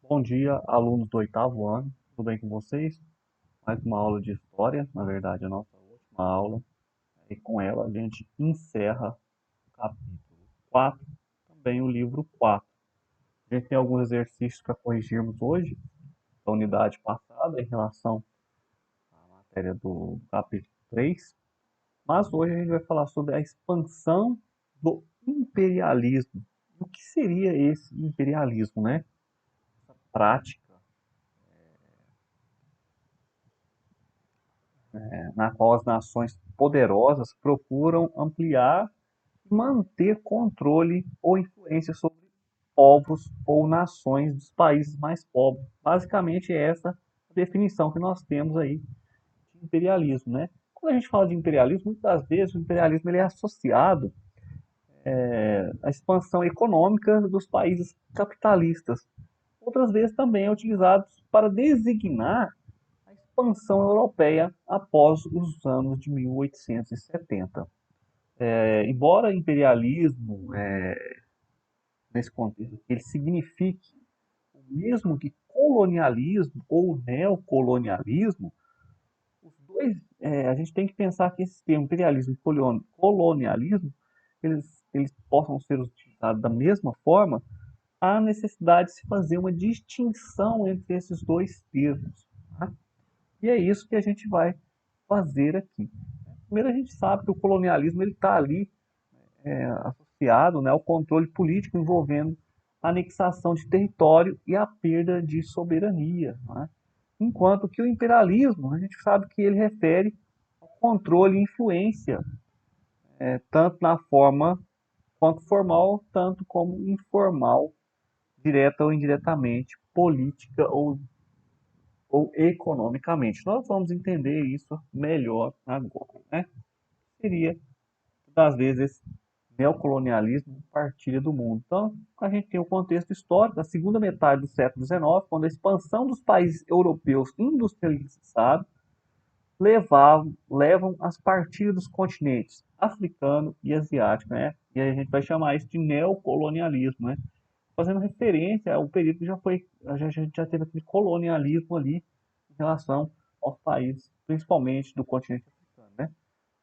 Bom dia, alunos do oitavo ano. Tudo bem com vocês? Mais uma aula de história, na verdade, a nossa última aula. E com ela a gente encerra o capítulo 4, também o livro 4. A gente tem alguns exercícios para corrigirmos hoje, da unidade passada, em relação à matéria do capítulo 3. Mas hoje a gente vai falar sobre a expansão do imperialismo. O que seria esse imperialismo, né? Essa prática na qual as nações poderosas procuram ampliar e manter controle ou influência sobre povos ou nações dos países mais pobres. Basicamente, é essa a definição que nós temos aí de imperialismo, né? Quando a gente fala de imperialismo, muitas vezes o imperialismo ele é associado à expansão econômica dos países capitalistas. Outras vezes também é utilizado para designar a expansão europeia após os anos de 1870. Embora imperialismo, nesse contexto, ele signifique o mesmo que colonialismo ou neocolonialismo, os dois, a gente tem que pensar que esses termos, imperialismo e colonialismo, eles possam ser utilizados da mesma forma, há necessidade de se fazer uma distinção entre esses dois termos. Tá? E é isso que a gente vai fazer aqui. Primeiro, a gente sabe que o colonialismo está ali associado, né, ao controle político envolvendo a anexação de território e a perda de soberania. Né? Enquanto que o imperialismo, a gente sabe que ele refere ao controle e influência, tanto na forma quanto formal, tanto como informal, direta ou indiretamente, política ou economicamente. Nós vamos entender isso melhor agora. Né? Seria, às vezes, neocolonialismo, partilha do mundo. Então, a gente tem o contexto histórico, da segunda metade do século XIX, quando a expansão dos países europeus industrializados levam às partilhas dos continentes africano e asiático, né? E aí a gente vai chamar isso de neocolonialismo, né? Fazendo referência ao período que a gente já teve aquele colonialismo ali em relação aos países, principalmente do continente africano, né?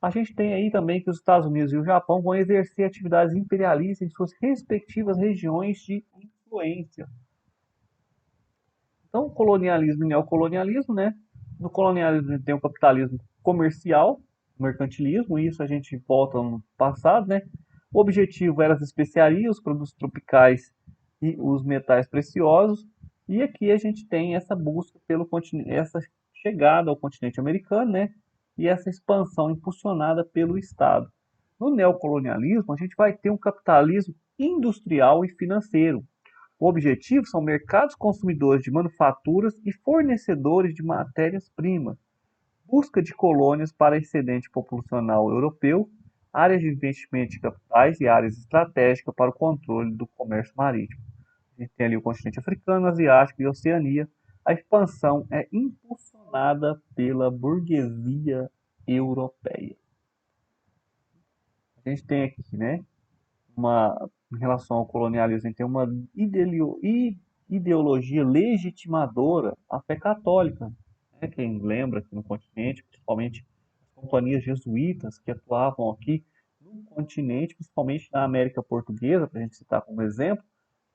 A gente tem aí também que os Estados Unidos e o Japão vão exercer atividades imperialistas em suas respectivas regiões de influência. Então, colonialismo e neocolonialismo, né? No colonialismo a gente tem o capitalismo comercial, o mercantilismo, e isso a gente volta no passado, né? O objetivo era as especiarias, os produtos tropicais e os metais preciosos. E aqui a gente tem essa busca pelo continente, essa chegada ao continente americano, né? E essa expansão impulsionada pelo Estado. No neocolonialismo, a gente vai ter um capitalismo industrial e financeiro. O objetivo são mercados consumidores de manufaturas e fornecedores de matérias-primas, busca de colônias para excedente populacional europeu, áreas de investimento de capitais e áreas estratégicas para o controle do comércio marítimo. A gente tem ali o continente africano, asiático e Oceania. A expansão é impulsionada pela burguesia europeia. A gente tem aqui, né, em relação ao colonialismo, a gente tem uma ideologia legitimadora à fé católica. Né? Quem lembra que no continente, principalmente as companhias jesuítas que atuavam aqui no continente, principalmente na América Portuguesa, para a gente citar como exemplo,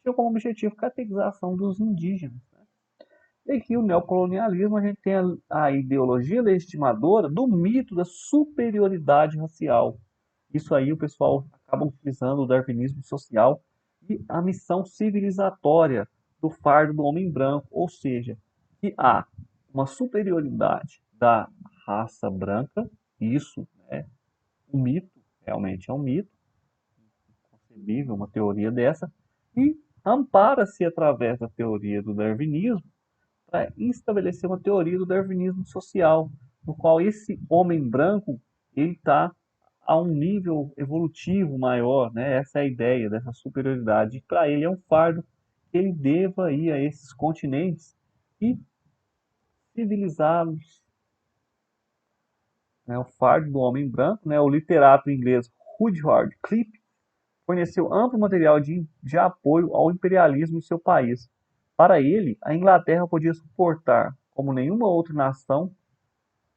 tinham como objetivo a catequização dos indígenas. Né? E aqui o neocolonialismo, a gente tem a ideologia legitimadora do mito da superioridade racial. Isso aí o pessoal acaba utilizando o darwinismo social e a missão civilizatória do fardo do homem branco, ou seja, que há uma superioridade da raça branca, isso é um mito, realmente é um mito, concebível uma teoria dessa, e ampara-se através da teoria do darwinismo para estabelecer uma teoria do darwinismo social, no qual esse homem branco ele está a um nível evolutivo maior, né? Essa é a ideia dessa superioridade. Para ele é um fardo que ele deva ir a esses continentes e civilizá-los. Né? O fardo do homem branco, né? O literato inglês Rudyard Kipling forneceu amplo material de apoio ao imperialismo em seu país. Para ele, a Inglaterra podia suportar, como nenhuma outra nação,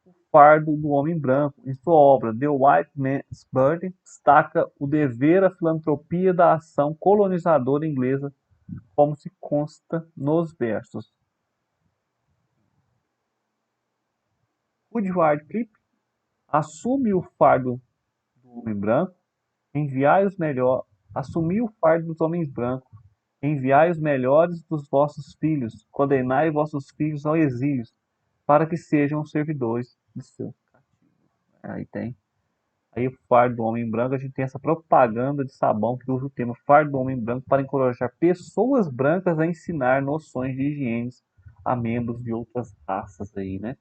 o fardo do homem branco. Em sua obra The White Man's Burden, destaca o dever à filantropia da ação colonizadora inglesa, como se consta nos versos. Rudyard Kipling assume o fardo do homem branco, enviai os melhores, assumi o fardo dos homens brancos, enviai os melhores dos vossos filhos, condenai vossos filhos ao exílio, para que sejam servidores de seus cativos. Aí tem. Aí o fardo do homem branco, a gente tem essa propaganda de sabão que usa o tema fardo do homem branco para encorajar pessoas brancas a ensinar noções de higiene a membros de outras raças aí, né?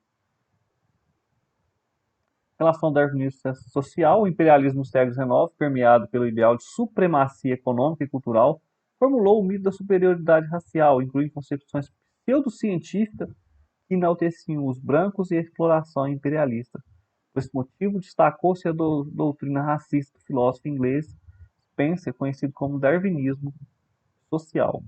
Em relação ao darwinismo social, o imperialismo do século XIX, permeado pelo ideal de supremacia econômica e cultural, formulou o mito da superioridade racial, incluindo concepções pseudocientíficas que enalteciam os brancos e a exploração imperialista. Por esse motivo, destacou-se a doutrina racista do filósofo inglês Spencer, conhecido como darwinismo social.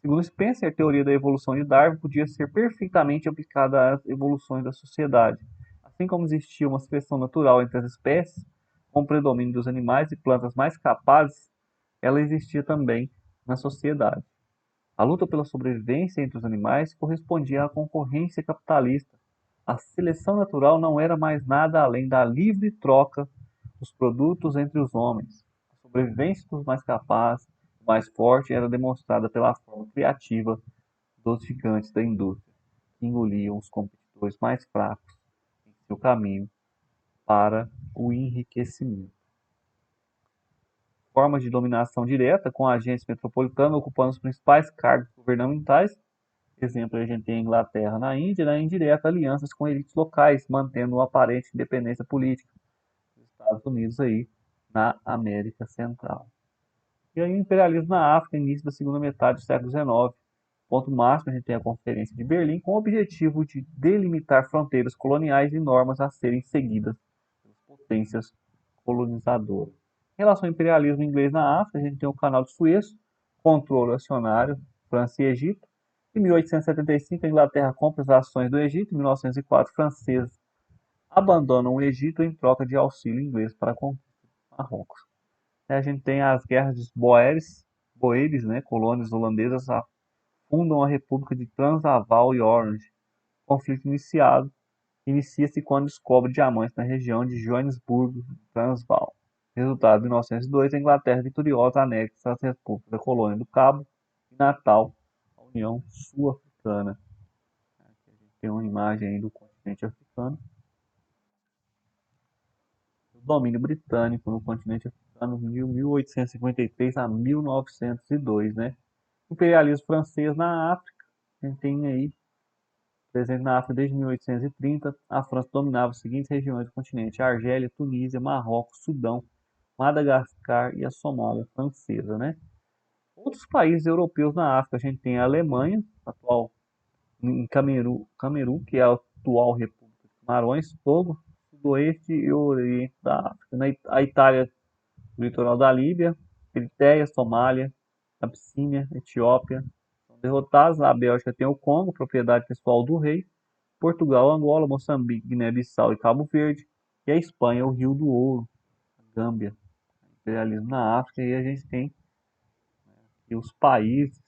Segundo Spencer, a teoria da evolução de Darwin podia ser perfeitamente aplicada às evoluções da sociedade. Assim como existia uma seleção natural entre as espécies, com o predomínio dos animais e plantas mais capazes, ela existia também na sociedade. A luta pela sobrevivência entre os animais correspondia à concorrência capitalista. A seleção natural não era mais nada além da livre troca dos produtos entre os homens. A sobrevivência dos mais capazes, mais forte, era demonstrada pela forma criativa dos gigantes da indústria, que engoliam os competidores mais fracos em seu caminho para o enriquecimento. Formas de dominação direta, com agentes metropolitanos ocupando os principais cargos governamentais. Exemplo, a gente tem a Inglaterra na Índia, na indireta alianças com elites locais, mantendo uma aparente independência política. Os Estados Unidos aí na América Central. E aí o imperialismo na África, início da segunda metade do século XIX. Ponto máximo, a gente tem a Conferência de Berlim, com o objetivo de delimitar fronteiras coloniais e normas a serem seguidas pelas potências colonizadoras. Em relação ao imperialismo inglês na África, a gente tem o Canal de Suez, controle acionário, França e Egito. Em 1875, a Inglaterra compra as ações do Egito. Em 1904, franceses abandonam o Egito em troca de auxílio inglês para Marrocos. A gente tem as guerras dos Boeres, né, colônias holandesas, fundam a República de Transvaal e Orange. O conflito inicia-se quando descobre diamantes na região de Joanesburgo, Transvaal. Resultado, em 1902, a Inglaterra vitoriosa anexa as repúblicas da Colônia do Cabo e Natal à União Sul-Africana. Aqui a gente tem uma imagem aí do continente africano. O domínio britânico no continente africano de 1853 a 1902, né? Imperialismo francês na África, a gente tem aí presente na África desde 1830, a França dominava as seguintes regiões do continente: Argélia, Tunísia, Marrocos, Sudão, Madagascar e a Somália francesa, né? Outros países europeus na África, a gente tem a Alemanha, atual em Cameru, que é a atual República de Camarões, Togo, Sudoeste e Oriente da África. A Itália, o litoral da Líbia, Eritreia, Somália, Abissínia, Etiópia, são derrotados. Na Bélgica tem o Congo, propriedade pessoal do rei. Portugal, Angola, Moçambique, Guiné-Bissau e Cabo Verde. E a Espanha, o Rio do Ouro, a Gâmbia. Imperialismo na África. E a gente tem os países,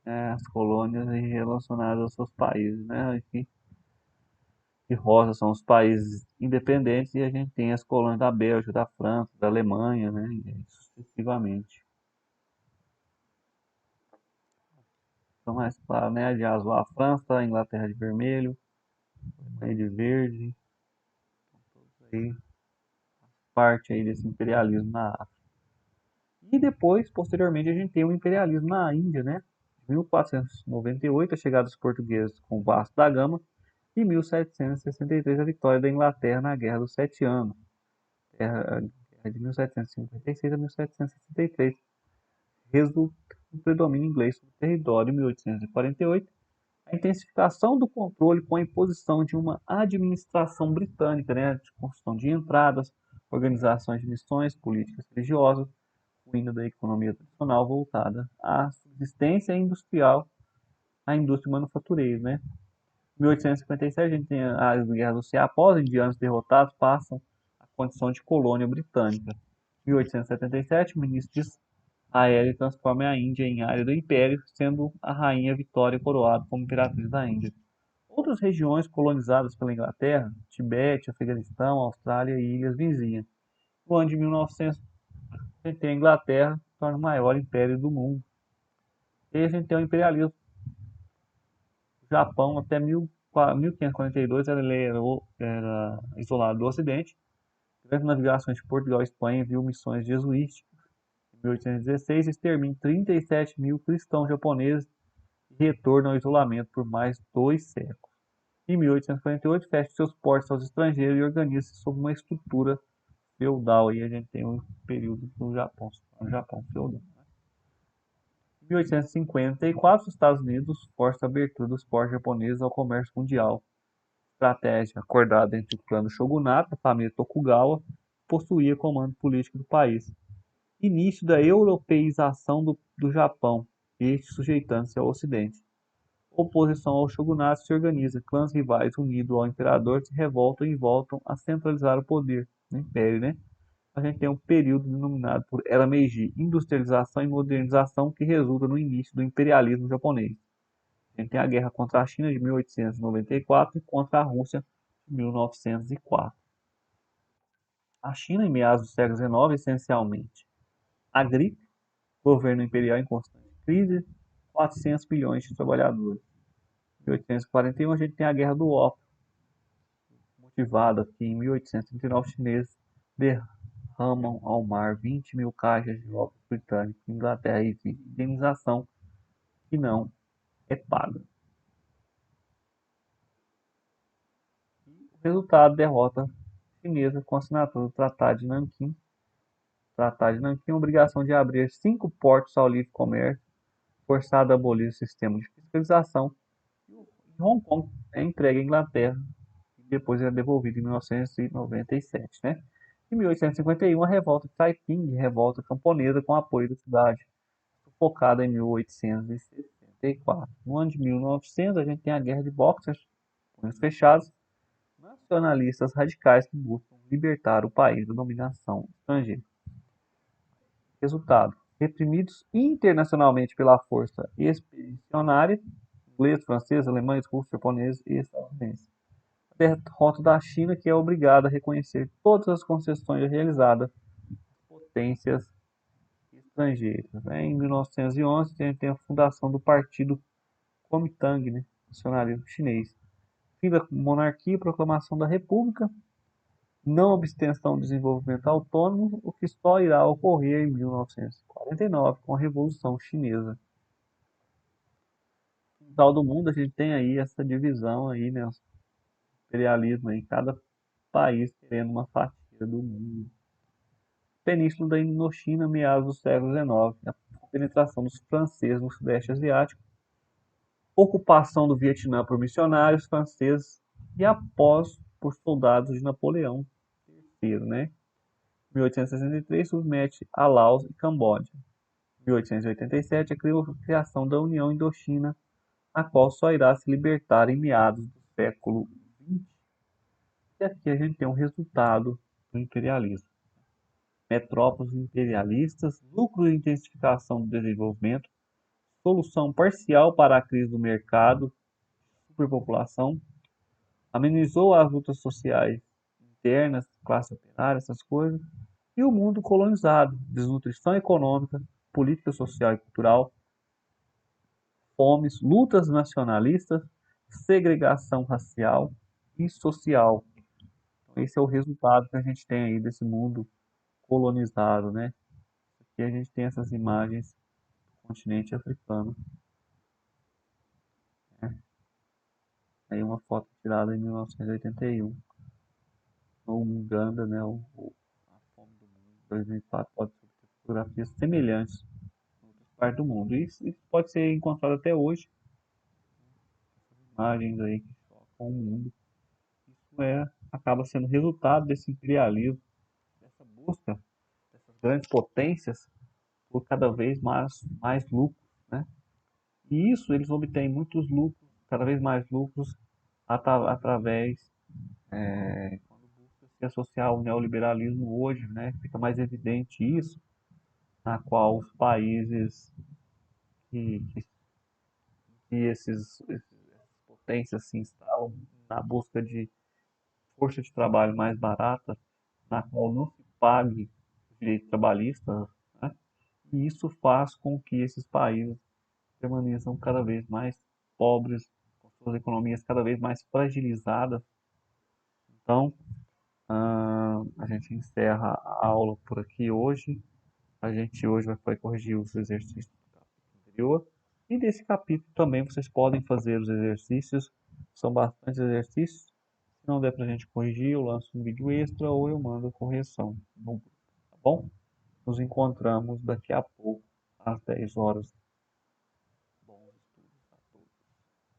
as colônias relacionadas aos seus países, né? Aqui, de rosa são os países independentes e a gente tem as colônias da Bélgica, da França, da Alemanha, né? E sucessivamente. Então, mais claro, né? De azul a França, a Inglaterra de vermelho, a Alemanha de verde, aí, parte aí desse imperialismo na África. E depois, posteriormente, a gente tem o imperialismo na Índia, né? Em 1498, a chegada dos portugueses com o Vasco da Gama, e 1763, a vitória da Inglaterra na Guerra dos Sete Anos, guerra de 1756 a 1763, resulta no predomínio inglês sobre o território. Em 1848, a intensificação do controle com a imposição de uma administração britânica, né, de construção de entradas, organizações de missões políticas religiosas, ruína da economia tradicional voltada à subsistência industrial, à indústria manufatureira, né? Em 1857 a gente tem a Guerra do Ceará. Após os indianos derrotados, passam à condição de colônia britânica. Em 1877, o ministro Israel transforma a Índia em área do Império, sendo a rainha Vitória coroada como imperatriz da Índia. Outras regiões colonizadas pela Inglaterra, Tibete, Afeganistão, Austrália e ilhas vizinhas. No ano de 1900, a gente tem a Inglaterra, que torna o maior império do mundo. E a gente tem o imperialismo. O Japão, até 1542, era isolado do Ocidente. Durante as navegações de Portugal e Espanha, viu missões jesuíticas. Em 1816, extermina 37 mil cristãos japoneses e retorna ao isolamento por mais 2 séculos. Em 1848, fecha seus portos aos estrangeiros e organiza-se sob uma estrutura feudal. Aí a gente tem um período do Japão feudal. Em 1854, os Estados Unidos força a abertura dos portos japoneses ao comércio mundial. Estratégia acordada entre o clã do shogunato, a família Tokugawa, que possuía comando político do país. Início da europeização do Japão, este sujeitando-se ao Ocidente. Oposição ao shogunato se organiza, clãs rivais unidos ao imperador se revoltam e voltam a centralizar o poder no império, né? A gente tem um período denominado por Era Meiji, industrialização e modernização, que resulta no início do imperialismo japonês. A gente tem a guerra contra a China de 1894 e contra a Rússia de 1904. A China, em meados do século XIX, essencialmente agrícola, governo imperial em constante crise, 400 milhões de trabalhadores. Em 1841 a gente tem a Guerra do Ópio, motivada que em 1839 os chineses derramam ao mar 20 mil caixas de ópio britânico. Inglaterra exige indenização que não é paga. O resultado, derrota chinesa com a assinatura do Tratado de Nanquim. Tratado de Nanquim, obrigação de abrir 5 portos ao livre comércio, forçado a abolir o sistema de fiscalização. E Hong Kong é entregue à Inglaterra e depois é devolvido em 1997, né? Em 1851, a revolta de Taiping, revolta camponesa com apoio da cidade, sufocada em 1864. No ano de 1900, a gente tem a Guerra de Boxers, punhos fechados, nacionalistas radicais que buscam libertar o país da dominação estrangeira. Resultado: reprimidos internacionalmente pela força expedicionária, ingleses, franceses, alemães, russos, japoneses e estadunidenses. A derrota da China, que é obrigada a reconhecer todas as concessões realizadas por potências estrangeiras. Em 1911, a gente tem a fundação do Partido Kuomintang, né, nacionalismo chinês. Fim da monarquia e proclamação da República, não obstensão do desenvolvimento autônomo, o que só irá ocorrer em 1949 com a Revolução Chinesa. No tal do mundo, a gente tem aí essa divisão aí, né, imperialismo aí, cada país querendo uma fatia do mundo. Península da Indochina, meados do século XIX, a penetração dos franceses no Sudeste Asiático, ocupação do Vietnã por missionários franceses e após por soldados de Napoleão III, né? Em 1863 submete a Laos e Camboja. Em 1887 a criação da União Indochina, a qual só irá se libertar em meados do século XX. E aqui a gente tem um resultado do imperialismo. Metrópoles imperialistas, lucro e intensificação do desenvolvimento, solução parcial para a crise do mercado, superpopulação, amenizou as lutas sociais internas, classe operária, essas coisas, e o mundo colonizado, desnutrição econômica, política social e cultural, fomes, lutas nacionalistas, segregação racial e social. Então, esse é o resultado que a gente tem aí desse mundo colonizado, né? Aqui a gente tem essas imagens do continente africano. Né? Aí uma foto tirada em 1981. No Uganda, né? A fome do mundo, 2004, pode ter fotografias semelhantes em outras partes do mundo. Isso pode ser encontrado até hoje. Imagens aí que chocam o mundo. Isso acaba sendo resultado desse imperialismo, dessa busca dessas grandes potências por cada vez mais lucros, né? E isso eles obtêm muitos lucros, cada vez mais lucros, através, quando busca se associar ao neoliberalismo hoje, né? Fica mais evidente isso, na qual os países que essas potências se instalam na busca de força de trabalho mais barata, na qual não se pague os direitos trabalhistas, né? E isso faz com que esses países permaneçam cada vez mais pobres, com suas economias cada vez mais fragilizadas. Então, a gente encerra a aula por aqui hoje. A gente hoje vai corrigir os exercícios do capítulo anterior. E desse capítulo também vocês podem fazer os exercícios. São bastantes exercícios. Se não der para a gente corrigir, eu lanço um vídeo extra ou eu mando a correção no grupo, tá bom? Nos encontramos daqui a pouco, às 10 horas. Bons estudos.